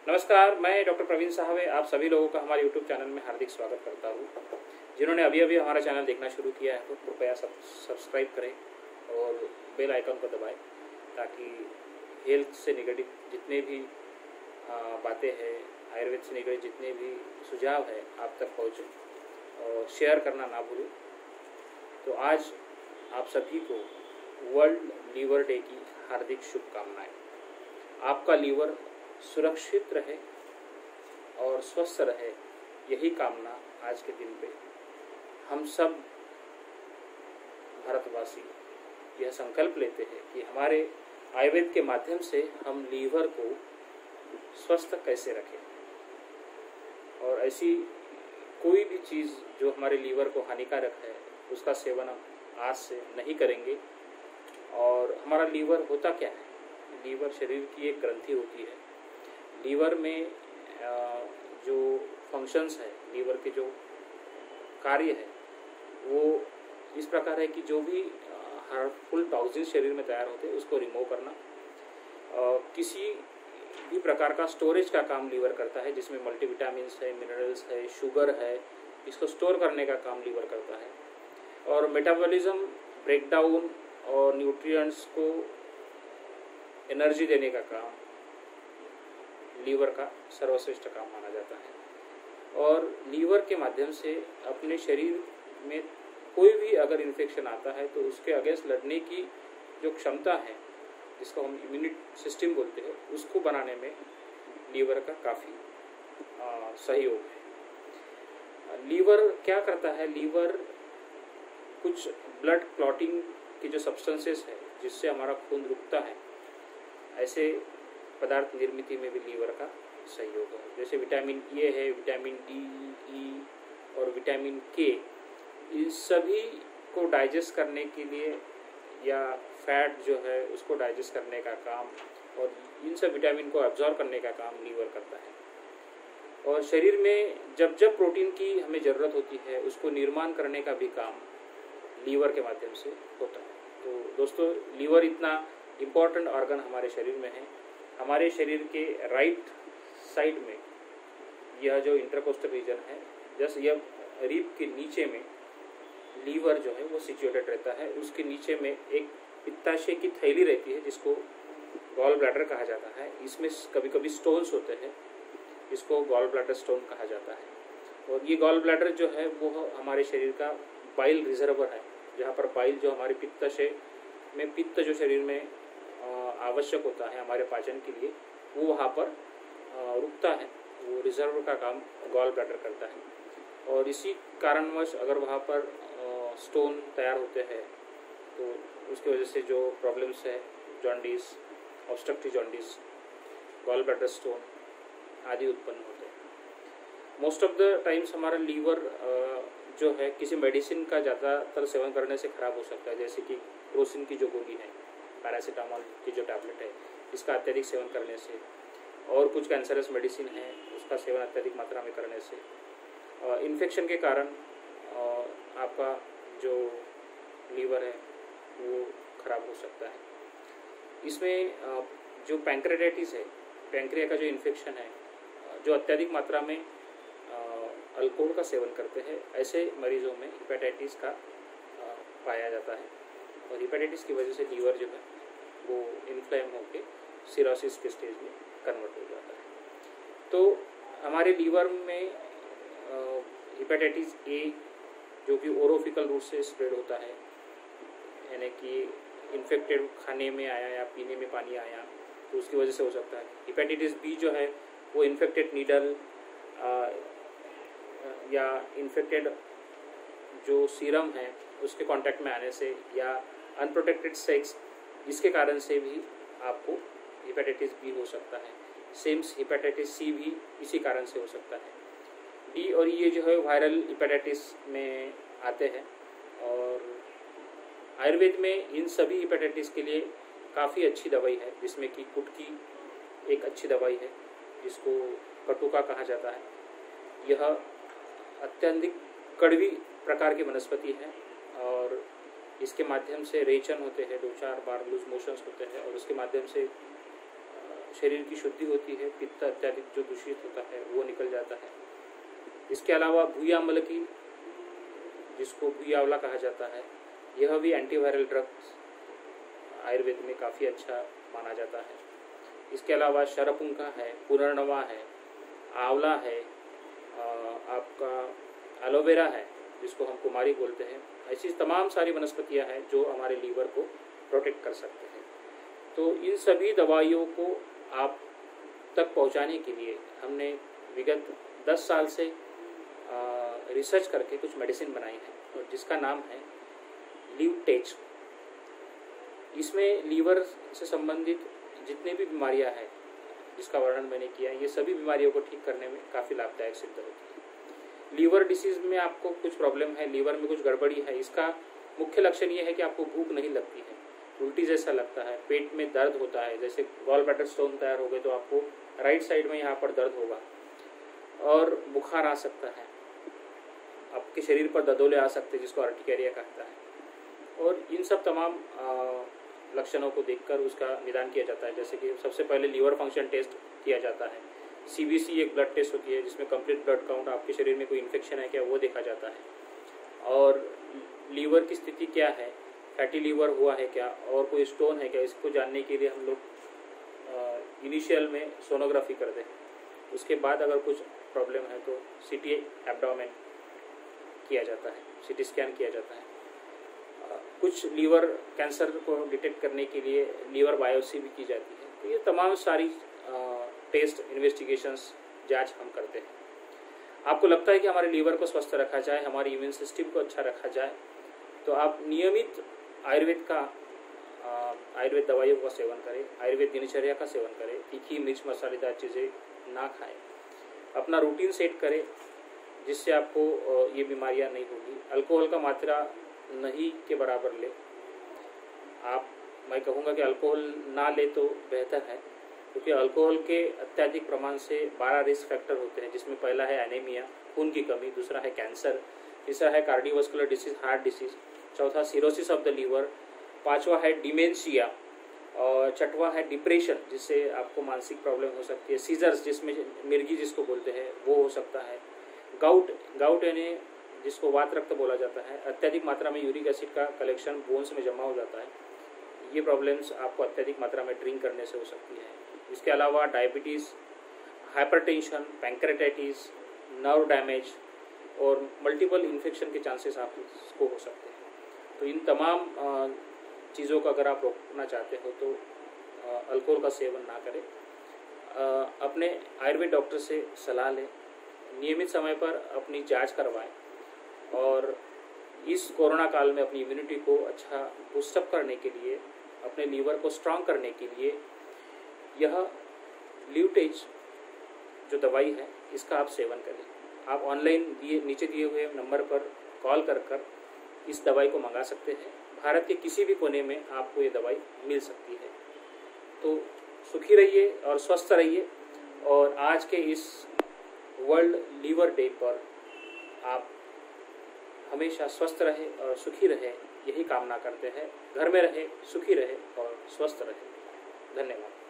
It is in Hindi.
नमस्कार, मैं डॉक्टर प्रवीण साहवे आप सभी लोगों का हमारे यूट्यूब चैनल में हार्दिक स्वागत करता हूँ। जिन्होंने अभी अभी हमारा चैनल देखना शुरू किया है तो कृपया सब्सक्राइब करें और बेल आइकन को दबाएं ताकि हेल्थ से निगडित जितने भी बातें हैं, आयुर्वेद से निगडित जितने भी सुझाव है आप तक पहुँचे और शेयर करना ना भूलें। तो आज आप सभी को वर्ल्ड लीवर डे की हार्दिक शुभकामनाएं। आपका लीवर सुरक्षित रहे और स्वस्थ रहे, यही कामना आज के दिन पे हम सब भारतवासी यह संकल्प लेते हैं कि हमारे आयुर्वेद के माध्यम से हम लीवर को स्वस्थ कैसे रखें और ऐसी कोई भी चीज़ जो हमारे लीवर को हानिकारक है उसका सेवन हम आज से नहीं करेंगे। और हमारा लीवर होता क्या है? लीवर शरीर की एक ग्रंथि होती है। लीवर में जो फंक्शंस है, लीवर के जो कार्य है वो इस प्रकार है कि जो भी हार्मफुल टॉक्सिन शरीर में तैयार होते हैं उसको रिमूव करना, किसी भी प्रकार का स्टोरेज का काम लीवर करता है जिसमें मल्टीविटामिन्स है, मिनरल्स है, शुगर है, इसको स्टोर करने का काम लीवर करता है। और मेटाबॉलिज्म ब्रेकडाउन और न्यूट्रिएंट्स को एनर्जी देने का काम लीवर का सर्वश्रेष्ठ काम माना जाता है। और लीवर के माध्यम से अपने शरीर में कोई भी अगर इन्फेक्शन आता है तो उसके अगेंस्ट लड़ने की जो क्षमता है, जिसको हम इम्यूनिटी सिस्टम बोलते हैं, उसको बनाने में लीवर का काफ़ी सहयोग है। लीवर क्या करता है? लीवर कुछ ब्लड क्लॉटिंग की जो सब्सटेंसेस है जिससे हमारा खून रुकता है, ऐसे पदार्थ निर्मित में भी लीवर का सहयोग है। जैसे विटामिन ए है, विटामिन डी, ई और विटामिन के, इन सभी को डाइजेस्ट करने के लिए या फैट जो है उसको डाइजेस्ट करने का काम और इन सब विटामिन को एब्जॉर्ब करने का काम लीवर करता है। और शरीर में जब जब प्रोटीन की हमें ज़रूरत होती है उसको निर्माण करने का भी काम लीवर के माध्यम से होता है। तो दोस्तों, लीवर इतना इम्पॉर्टेंट ऑर्गन हमारे शरीर में है। हमारे शरीर के राइट साइड में यह जो इंटरकोस्टल रीजन है, जस्ट यह रिब के नीचे में लीवर जो है वो सिचुएटेड रहता है। उसके नीचे में एक पित्ताशय की थैली रहती है जिसको गॉल ब्लैडर कहा जाता है। इसमें कभी कभी स्टोन्स होते हैं, इसको गॉल ब्लैडर स्टोन कहा जाता है। और ये गॉल ब्लैडर जो है वो हमारे शरीर का बाइल रिजर्वर है, जहाँ पर बाइल जो हमारे पित्ताशय में पित्त जो शरीर में आवश्यक होता है हमारे पाचन के लिए, वो वहाँ पर रुकता है। वो रिजर्व का काम गॉल ब्लैडर करता है। और इसी कारणवश अगर वहाँ पर स्टोन तैयार होते हैं तो उसकी वजह से जो प्रॉब्लम्स है, jaundice, obstructive jaundice, gall bladder stone आदि उत्पन्न होते हैं। मोस्ट ऑफ द टाइम्स हमारा लीवर जो है किसी मेडिसिन का ज़्यादातर सेवन करने से ख़राब हो सकता है। जैसे कि क्रोसिन की जो गोली है, पैरासीटामोल की जो टैबलेट है, इसका अत्यधिक सेवन करने से, और कुछ कैंसरस मेडिसिन है उसका सेवन अत्यधिक मात्रा में करने से इन्फेक्शन के कारण आपका जो लीवर है वो खराब हो सकता है। इसमें जो पैंक्रेटाइटिस है, पैंक्रिया का जो इन्फेक्शन है, जो अत्यधिक मात्रा में अल्कोहल का सेवन करते हैं, ऐसे मरीजों में हेपेटाइटिस का पाया जाता है। और हेपेटाइटिस की वजह से लीवर जो है वो इन्फ्लेम होकर सिरोसिस के स्टेज में कन्वर्ट हो जाता है। तो हमारे लीवर में हेपेटाइटिस ए जो कि ओरोफिकल रूट से स्प्रेड होता है, यानी कि इन्फेक्टेड खाने में आया या पीने में पानी आया तो उसकी वजह से हो सकता है। हेपेटाइटिस बी जो है वो इन्फेक्टेड नीडल या इन्फेक्टेड जो सीरम है उसके कांटेक्ट में आने से या अनप्रोटेक्टेड सेक्स, इसके कारण से भी आपको हेपेटाइटिस बी हो सकता है। सेम हेपेटाइटिस सी भी इसी कारण से हो सकता है। डी और ये जो है वायरल हेपेटाइटिस में आते हैं। और आयुर्वेद में इन सभी हेपेटाइटिस के लिए काफ़ी अच्छी दवाई है, जिसमें कि कुटकी एक अच्छी दवाई है जिसको कटुका कहा जाता है। यह अत्यधिक कड़वी प्रकार की वनस्पति है और इसके माध्यम से रेचन होते हैं, 2-4 बार लूज मोशंस होते हैं और उसके माध्यम से शरीर की शुद्धि होती है, पित्त अत्याधिक जो दूषित होता है वो निकल जाता है। इसके अलावा भूयामल की, जिसको भूयावला कहा जाता है, यह भी एंटीवायरल ड्रग्स आयुर्वेद में काफ़ी अच्छा माना जाता है। इसके अलावा शरपुंखा है, पुनर्नवा है, आंवला है, आपका एलोवेरा है जिसको हम कुमारी बोलते हैं। ऐसी तमाम सारी वनस्पतियां हैं जो हमारे लीवर को प्रोटेक्ट कर सकते हैं। तो इन सभी दवाइयों को आप तक पहुंचाने के लिए हमने विगत 10 साल से रिसर्च करके कुछ मेडिसिन बनाई है, और जिसका नाम है लीवटेज। इसमें लीवर से संबंधित जितनी भी बीमारियां हैं जिसका वर्णन मैंने किया, ये सभी बीमारियों को ठीक करने में काफ़ी लाभदायक सिद्ध होती है। लीवर डिसीज़ में आपको कुछ प्रॉब्लम है, लीवर में कुछ गड़बड़ी है, इसका मुख्य लक्षण ये है कि आपको भूख नहीं लगती है, उल्टी जैसा लगता है, पेट में दर्द होता है, जैसे गॉल ब्लैडर स्टोन तैयार हो गए तो आपको राइट साइड में यहाँ पर दर्द होगा, और बुखार आ सकता है, आपके शरीर पर ददोले आ सकते हैं जिसको अर्टिकेरिया कहता है। और इन सब तमाम लक्षणों को देखकर उसका निदान किया जाता है। जैसे कि सबसे पहले लीवर फंक्शन टेस्ट किया जाता है, CBC एक ब्लड टेस्ट होती है जिसमें कंप्लीट ब्लड काउंट, आपके शरीर में कोई इन्फेक्शन है क्या वो देखा जाता है, और लीवर की स्थिति क्या है, फैटी लीवर हुआ है क्या, और कोई स्टोन है क्या, इसको जानने के लिए हम लोग इनिशियल में सोनोग्राफी करते हैं। उसके बाद अगर कुछ प्रॉब्लम है तो CT एब्डोमेन किया जाता है, CT स्कैन किया जाता है। कुछ लीवर कैंसर को डिटेक्ट करने के लिए लीवर बायोप्सी भी की जाती है। तो ये तमाम सारी टेस्ट, इन्वेस्टिगेशंस, जांच हम करते हैं। आपको लगता है कि हमारे लीवर को स्वस्थ रखा जाए, हमारी इम्यून सिस्टम को अच्छा रखा जाए, तो आप नियमित आयुर्वेद दवाइयों का सेवन करें, आयुर्वेद दिनचर्या का सेवन करें, तीखी मिर्च मसालेदार चीज़ें ना खाएं, अपना रूटीन सेट करें जिससे आपको ये बीमारियां नहीं होगी। अल्कोहल का मात्रा नहीं के बराबर ले। मैं कहूँगा कि अल्कोहल ना ले तो बेहतर है, क्योंकि अल्कोहल के अत्यधिक प्रमाण से 12 रिस्क फैक्टर होते हैं, जिसमें पहला है एनीमिया, खून की कमी, दूसरा है कैंसर, तीसरा है कार्डियोवास्कुलर डिसीज, हार्ट डिसीज, चौथा सिरोसिस ऑफ द लीवर, पांचवा है डिमेंशिया, और छठवा है डिप्रेशन जिससे आपको मानसिक प्रॉब्लम हो सकती है, सीजर्स जिसमें मिर्गी जिसको बोलते हैं वो हो सकता है, गाउट यानी जिसको वात रक्त बोला जाता है, अत्यधिक मात्रा में यूरिक एसिड का कलेक्शन बोन्स में जमा हो जाता है, ये प्रॉब्लम्स आपको अत्यधिक मात्रा में ड्रिंक करने से हो सकती है। इसके अलावा diabetes, hypertension, pancreatitis, nerve damage और मल्टीपल इन्फेक्शन के चांसेस आपको हो सकते हैं। तो इन तमाम चीज़ों का अगर आप रोकना चाहते हो तो अल्कोहल का सेवन ना करें, अपने आयुर्वेद डॉक्टर से सलाह लें, नियमित समय पर अपनी जांच करवाएं, और इस कोरोना काल में अपनी इम्यूनिटी को अच्छा बूस्टअप करने के लिए, अपने लीवर को स्ट्रांग करने के लिए यह लीवटेज जो दवाई है इसका आप सेवन करें। आप ऑनलाइन नीचे दिए हुए नंबर पर कॉल कर इस दवाई को मंगा सकते हैं। भारत के किसी भी कोने में आपको ये दवाई मिल सकती है। तो सुखी रहिए और स्वस्थ रहिए, और आज के इस वर्ल्ड लीवर डे पर आप हमेशा स्वस्थ रहे और सुखी रहे, यही कामना करते हैं। घर में रहे, सुखी रहे और स्वस्थ रहे। धन्यवाद।